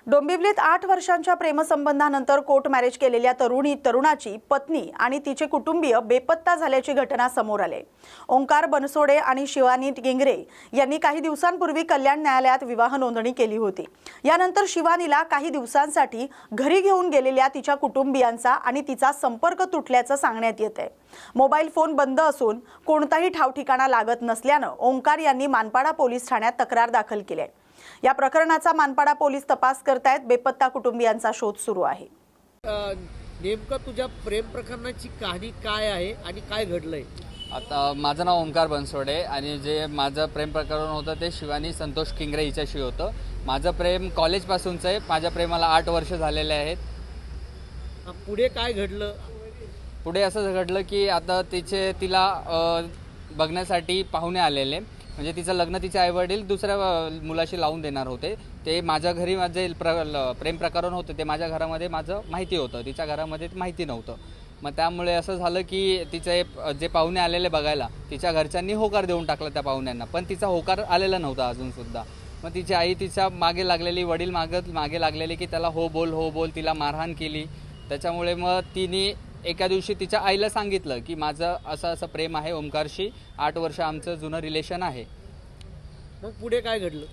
डोंबिवलीत 8 वर्षांच्या प्रेमसंबंधानंतर court marriage केलेल्या तरुणाची पत्नी आणि तिचे कुटुंबीय बेपत्ता झाल्याची घटना समोर आली। ओंकार बनसोडे आणि शिवानी गिंगरे यांनी काही दिवसांपूर्वी कल्याण न्यायालयात विवाह नोंदणी केली होती। यानंतर शिवानीला काही दिवसांसाठी घरी घेऊन गेलेल्या तिच्या कुटुंबियांचा आणि तिचा संपर्क तुटल्याचं सांगण्यात येते। मोबाईल फोन बंद असून कोणताही ठावठिकाणा लागत नसल्याने ओंकार यांनी मानपाडा पोलीस ठाण्यात तक्रार दाखल केली आहे। या प्रकरणाचा मानपाडा पोलीस तपास करतायत। बेपत्ता कुटुंबियांचा शोध सुरू आहे। नेमकं तुझ्या प्रेम प्रकरणाची कहाणी काय आहे आणि काय घडलंय? आता माझं नाव ओंकार बनसोडे आणि जे माझं प्रेम प्रकरण होतं ते शिवानी संतोष किंगरे हिच्याशी होतं। माझं प्रेम कॉलेजपासूनचं आहे। माझ्या प्रेमाला 8 वर्ष झालेले आहेत। पुढे काय घडलं? पुढे असं घडलं की आता तिला बघण्यासाठी पाहुणे आलेले, म्हणजे तिचं लग्न तिचे आईवडील दुसऱ्या मुलाशी लावून देणार होते। ते माझ्या घरी माझे प्रेम प्रकरण होतं ते माझ्या घरामध्ये माझं माहिती होतं, तिच्या घरामध्ये माहिती नव्हतं। मग त्यामुळे असं झालं की तिचे जे पाहुणे आलेले बघायला तिच्या घरच्यांनी होकार देऊन टाकला त्या पाहुण्यांना, पण तिचा होकार आलेला नव्हता अजूनसुद्धा। मग तिची आई तिच्या मागे लागलेली, वडील मागे लागलेले की त्याला हो बोल, तिला मारहाण केली। त्याच्यामुळे मग तिने एका दिवशी तिच्या आईला सांगितलं की माझं असं प्रेम आहे ओंकारशी, 8 वर्ष आमचं जुनं रिलेशन आहे। मग पुढे काय घडलं?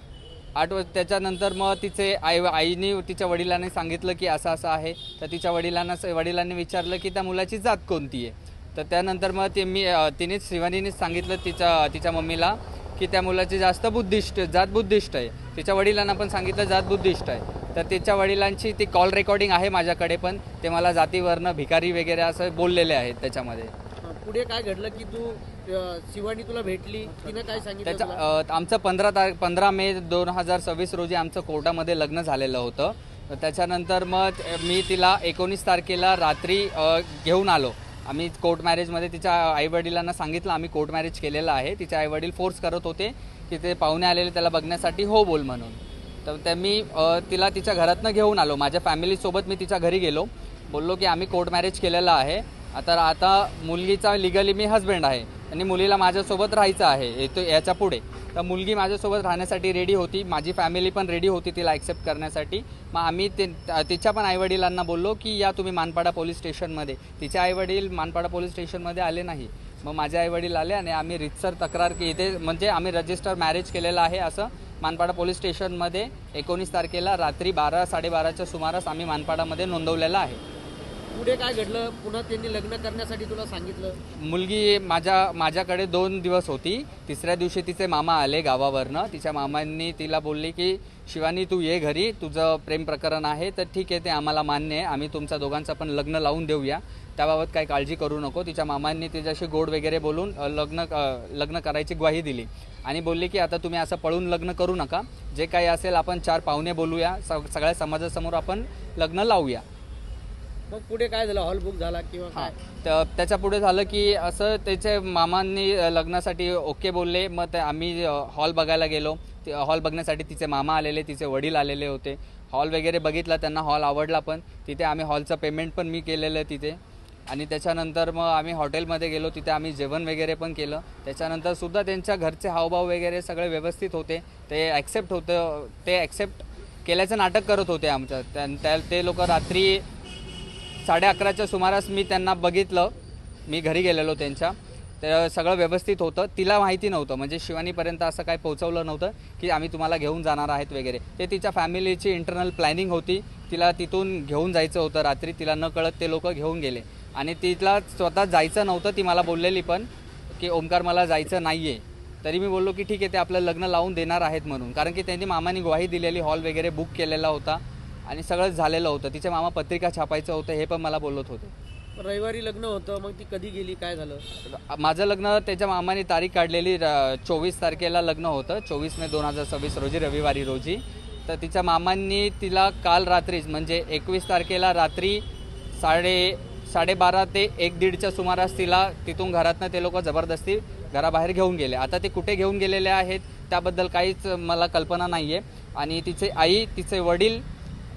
8 वर्ष त्याच्यानंतर मग तिचे आईने तिच्या वडिलांनी सांगितलं की असं आहे। तर तिच्या वडिलांनी विचारलं की त्या मुलाची जात कोणती आहे। तर त्यानंतर मग तिने शिवानीनेच सांगितलं तिच्या मम्मीला की त्या मुलाची जात बुद्धिस्ट आहे। तिच्या वडिलांना पण सांगितलं जात बुद्धिस्ट आहे। तर तिच्या वडिलांची ती कॉल रेकॉर्डिंग आहे माझ्याकडे, पण ते मला जातीवर्ण भिकारी वगैरे असं बोललेले आहेत त्याच्यामध्ये। पुढे काय घडलं की शिवानी तुला भेटली, तिने काय सांगितलं? आमचं 15 मे 2026 रोजी आमचं कोर्टामध्ये लग्न झालेलं होतं। त्याच्यानंतर मग मी तिला 19 तारखेला रात्री घेऊन आलो। आम्ही कोर्ट मॅरेजमध्ये तिच्या आईवडिलांना सांगितलं आम्ही कोर्ट मॅरेज केलेलं आहे। तिचे आईवडील फोर्स करत होते की ते पाहुणे आलेले त्याला बघण्यासाठी हो बोल म्हणून। तर मी तिला तिच्या घरातनं घेऊन आलो, माझ्या फॅमिलीसोबत मी तिच्या घरी गेलो, बोललो की आम्ही कोर्ट मॅरेज केलेलं आहे। आता मुलगीचा लिगली मी हस्बंड आहे आणि मुलीला माझ्यासोबत राहायचं आहे याच्या पुढे। तर मुलगी माझ्यासोबत राहण्यासाठी रेडी होती, माझी फॅमिली पण रेडी होती तिला ॲक्सेप्ट करण्यासाठी। मग आम्ही तिच्या पण आईवडिलांना बोललो की या तुम्ही मानपाडा पोलीस स्टेशनमध्ये। तिचे आईवडील मानपाडा पोलीस स्टेशनमध्ये आले नाही। मग माझे आईवडील आले आणि आम्ही रितसर तक्रार की इथे म्हणजे आम्ही रजिस्टर मॅरेज केलेलं आहे असं मानपाडा पोलीस स्टेशनमध्ये 19 तारखेला रात्री 12-12:30च्या सुमारास आम्ही मानपाडामध्ये नोंदवलेलं आहे। पुढे काय घडलं? पुन्हा त्यांनी लग्न करण्यासाठी तुला सांगितलं? मुलगी माझ्याकडे 2 दिवस होती। तिसऱ्या दिवशी तिचे मामा आले गावावरनं। तिच्या मामांनी तिला बोलली की शिवानी तू ये घरी, तुझं प्रेम प्रकरण आहे तर ठीक आहे, ते आम्हाला मान्य आहे, आम्ही तुमच्या दोघांचं पण लग्न लावून देऊया, त्याबाबत काही काळजी करू नको। तिच्या मामांनी तिच्याशी गोड वगैरे बोलून लग्न करायची ग्वाही दिली आणि बोलली की आता तुम्ही असं पळून लग्न करू नका, जे काही असेल आपण 4 पाहुणे बोलूया, सगळ्या समाजासमोर आपण लग्न लावूया। मग पुढे काय झालं? हॉल बुक झाला किंवा काय? तर त्याच्या पुढे झालं की असं त्याच्या मामांनी लग्नासाठी ओके बोलले। मग आम्ही हॉल बघायला गेलो। हॉल बघण्यासाठी तिचे मामा आलेले, तिचे वडील आलेले होते। हॉल वगैरे बघितला, त्यांना हॉल आवडला, पण तिथे आम्ही हॉलचं पेमेंट पण मी केलेलं आहे तिथे। आणि त्याच्यानंतर मग आम्ही हॉटेलमध्ये गेलो, तिथे आम्ही जेवण वगैरे पण केलं। त्याच्यानंतर सुद्धा त्यांच्या घरचे हावभाव वगैरे सगळे व्यवस्थित होते, ते ॲक्सेप्ट केल्याचं नाटक करत होते आमचं। ते लोक रात्री 11:30च्या सुमारास मी त्यांना बघितलं, मी घरी गेलेलो त्यांच्या, तर सगळं व्यवस्थित होतं। तिला माहिती नव्हतं, म्हणजे शिवानीपर्यंत असं काही पोहोचवलं नव्हतं की आम्ही तुम्हाला घेऊन जाणार आहेत वगैरे। ते तिच्या फॅमिलीची इंटरनल प्लॅनिंग होती, तिला तिथून घेऊन जायचं होतं रात्री, तिला न कळत ते लोक घेऊन गेले आणि तिला स्वतः जायचं नव्हतं। ती मला बोललेली पण की ओंकार मला जायचं नाही आहे, तरी मी बोललो की ठीक आहे, ते आपलं लग्न लावून देणार आहेत म्हणून, कारण की त्यांनी मामानी ग्वाही दिलेली, हॉल वगैरे बुक केलेला होता आणि सगळंच झालेलं होतं। तिचे मामा पत्रिका छापायचं होतं हे पण मला बोलत होते। रविवारी लग्न होतं, मग ती कधी गेली, काय झालं? माझं लग्न त्याच्या मामाने तारीख काढलेली 24 तारखेला लग्न होतं, 24 मे 2026 रोजी, रविवारी रोजी। तर तिच्या मामांनी तिला काल रात्रीच म्हणजे 21 तारखेला रात्री 12:30 ते 1-1:30च्या सुमारास तिला तिथून घरातनं ते लोक जबरदस्ती घराबाहेर घेऊन गेले। आता ते कुठे घेऊन गेलेले आहेत त्याबद्दल काहीच मला कल्पना नाही आहे। आणि तिचे आई, तिचे वडील,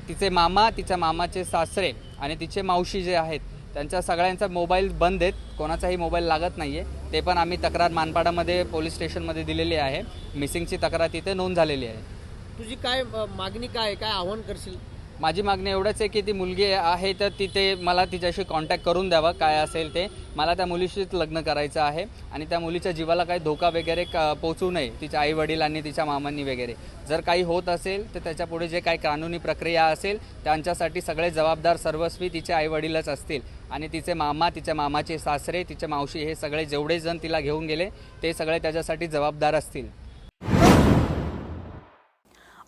तिचे मामा, तिच्या मामाचे सासरे आणि तिचे मावशी जे आहेत त्यांच्या सगळ्यांचा मोबाईल बंद आहेत, कोणाचाही मोबाईल लागत नाही आहे। ते पण आम्ही तक्रार मानपाडामध्ये पोलीस स्टेशनमध्ये दिलेली आहे, मिसिंगची तक्रार तिथे नोंद झालेली आहे। तुझी काय मागणी काय आहे, काय आव्हान करशील? माझी मागणी एवढंच आहे की ती मुलगी आहे तर तिथे मला तिच्याशी कॉन्टॅक्ट करून द्यावा, काय असेल ते. मला त्या मुलीशीच लग्न करायचं आहे आणि त्या मुलीच्या जीवाला काही धोका वगैरे पोचू नये, तिच्या आईवडिलांनी, तिच्या मामांनी वगैरे. जर काही होत असेल तर त्याच्यापुढे जे काही कानूनी प्रक्रिया असेल त्यांच्यासाठी सगळे जबाबदार सर्वस्वी तिचे आईवडीलच असतील आणि तिचे मामा, तिच्या मामाचे सासरे, तिचे मावशी, हे सगळे जेवढे जण तिला घेऊन गेले ते सगळे त्याच्यासाठी जबाबदार असतील.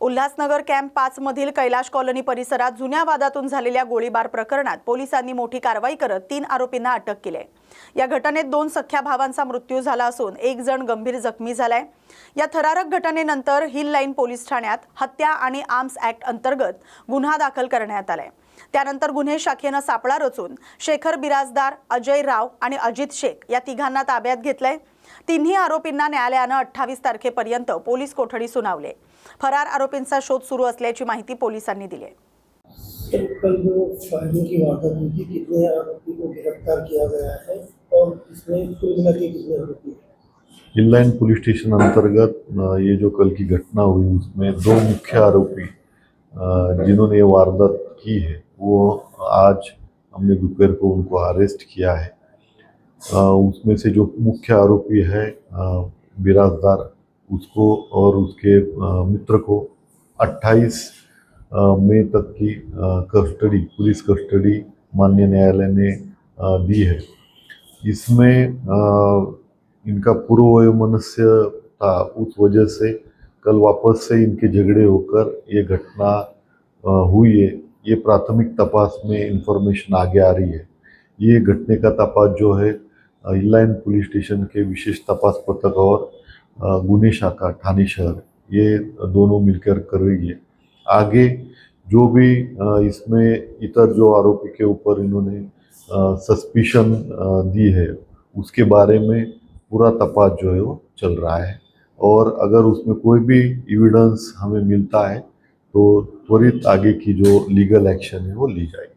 उल्हासनगर कॅम्प 5 मधील कैलाश कॉलनी परिसरात जुन्या वादातून झालेल्या गोळीबार प्रकरणात पोलिसांनी मोठी कारवाई करत 3 आरोपींना अटक केली. या घटनेत 2 सख्ख्या भावांचा मृत्यू झाला असून 1 जण गंभीर जखमी झालाय. या थरारक घटनेनंतर हिल लाईन पोलीस ठाण्यात हत्या आणि आर्म्स ऍक्ट अंतर्गत गुन्हा दाखल करण्यात आलाय. त्यानंतर गुन्हे शाखेनं सापळा रचून शेखर बिराजदार, अजय राव आणि अजित शेख या तिघांना ताब्यात घेतलंय. तिन्ही आरोपींना न्यायालयानं 28 तारखेपर्यंत पोलीस कोठडी सुनावले. फरार आरोपींचा शोध सुरू असल्याची माहिती पोलिसांनी दिली आहे. कल जो फायरिंग की वारदात हुई थी, कितने आरोपी को गिरफ्तार किया गया है और इसमें कुल मिला के कितने आरोपी? हिल लाइन पुलिस स्टेशन अंतर्गत ये जो कल की घटना हुई उसमें 2 मुख्य आरोपी जिन्होंने ये वारदात की है वो आज हमने दोपहर को उनको अरेस्ट किया है। उसमें से जो मुख्य आरोपी है बिराजदार, उसको और उसके मित्र को 28 मई तक की कस्टडी, पुलिस कस्टडी माननीय न्यायालय ने दी है। इसमें इनका पूर्व वैमनस्य था, उस वजह से कल वापस से इनके झगड़े होकर ये घटना हुई है। ये प्राथमिक तपास में इंफॉर्मेशन आगे आ रही है। ये घटने का तपास जो है हिल लाइन पुलिस स्टेशन के विशेष तपास पथक और गुन्हे शाखा ठाणे शहर, ये दोनों मिलकर कर रही है। आगे जो भी इसमें इतर जो आरोपी के ऊपर इन्होंने सस्पिशन दी है उसके बारे में पूरा तपास जो है वो चल रहा है और अगर उसमें कोई भी एविडेंस हमें मिलता है तो त्वरित आगे की जो लीगल एक्शन है वो ली जाएगी।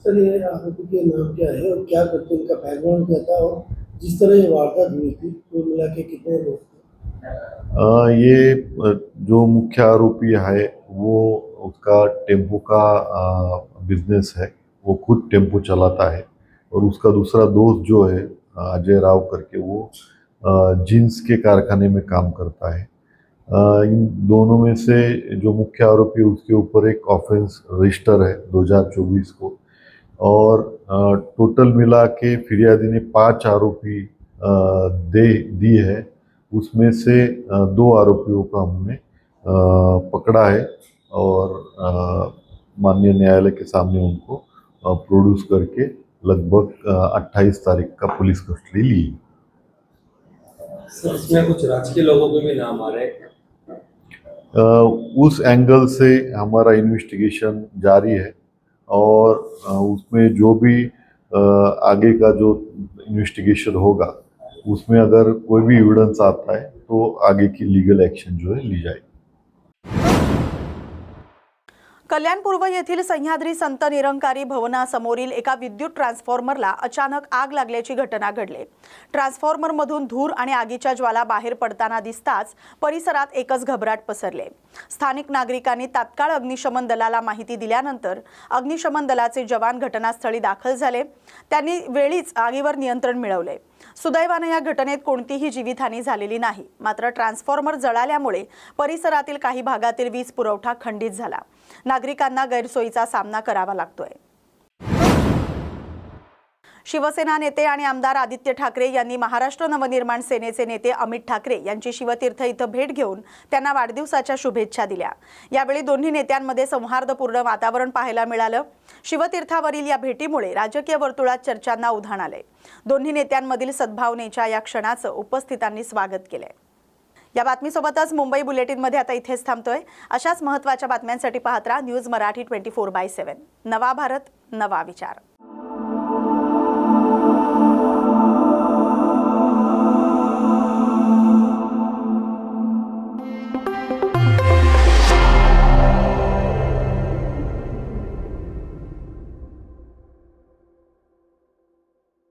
सर, ये आरोपी के नाम क्या है और क्या करते, इनका बैकग्राउंड क्या था और जिस तरह ये वारदात हुई थी कुल मिला के कितने लोग थे? ये जो मुख्य आरोपी है वो उसका टेम्पो का बिजनेस है, वो खुद टेम्पो चलाता है और उसका दूसरा दोस्त जो है अजय राव करके, वो जीन्स के कारखाने में काम करता है। इन दोनों में से जो मुख्य आरोपी है उसके ऊपर एक ऑफेंस रजिस्टर है 2024 को और टोटल मिला के फिरियादी ने 5 आरोपी दी है। उसमें से 2 आरोपियों को हमने पकड़ा है और माननीय न्यायालय के सामने उनको प्रोड्यूस करके लगभग 28 तारीख का पुलिस कस्टडी ली। सर, इसमें कुछ राजकीय लोगों के भी नाम आ रहे हैं। उस एंगल से हमारा इन्वेस्टिगेशन जारी है और उसमें जो भी आगे का जो इन्वेस्टिगेशन होगा उसमें अगर कोई भी एविडेंस आता है तो आगे की लीगल एक्शन जो है ली जाएगी। कल्याणपूर्व येथील सह्याद्री संत निरंकारी भवनासमोरील एका विद्युत ट्रान्सफॉर्मरला अचानक आग लागल्याची घटना घडली. ट्रान्सफॉर्मरमधून धूर आणि आगीच्या ज्वाला बाहेर पडताना दिसताच परिसरात एकच घबराट पसरले. स्थानिक नागरिकांनी तात्काळ अग्निशमन दलाला माहिती दिल्यानंतर अग्निशमन दलाचे जवान घटनास्थळी दाखल झाले. त्यांनी वेळीच आगीवर नियंत्रण मिळवले. सुदैवाने या घटनेत कोणतीही जीवितहानी झालेली नाही. मात्र ट्रान्सफॉर्मर जळाल्यामुळे परिसरातील काही भागातील वीज पुरवठा खंडित झाला. नागरिकांना गैरसोयीचा सामना करावा लागतोय. शिवसेना नेते आणि आमदार आदित्य ठाकरे यांनी महाराष्ट्र नवनिर्माण सेनेचे नेते अमित ठाकरे यांची शिवतीर्थ इथं भेट घेऊन त्यांना वाढदिवसाच्या शुभेच्छा दिल्या. यावेळी दोन्ही नेत्यांमध्ये सौहार्दपूर्ण वातावरण पाहायला मिळालं. शिवतीर्थावरील या भेटीमुळे राजकीय वर्तुळात चर्चांना उधाण आले. दोन्ही नेत्यांमधील सद्भावनेच्या या क्षणाचं उपस्थितांनी स्वागत केले. या बातमीसोबतच मुंबई बुलेटिनमध्ये आता इथेच थांबतोय. अशाच महत्त्वाच्या बातम्यांसाठी पाहत राहा न्यूज मराठी 24/7. नवा भारत, नवा विचार.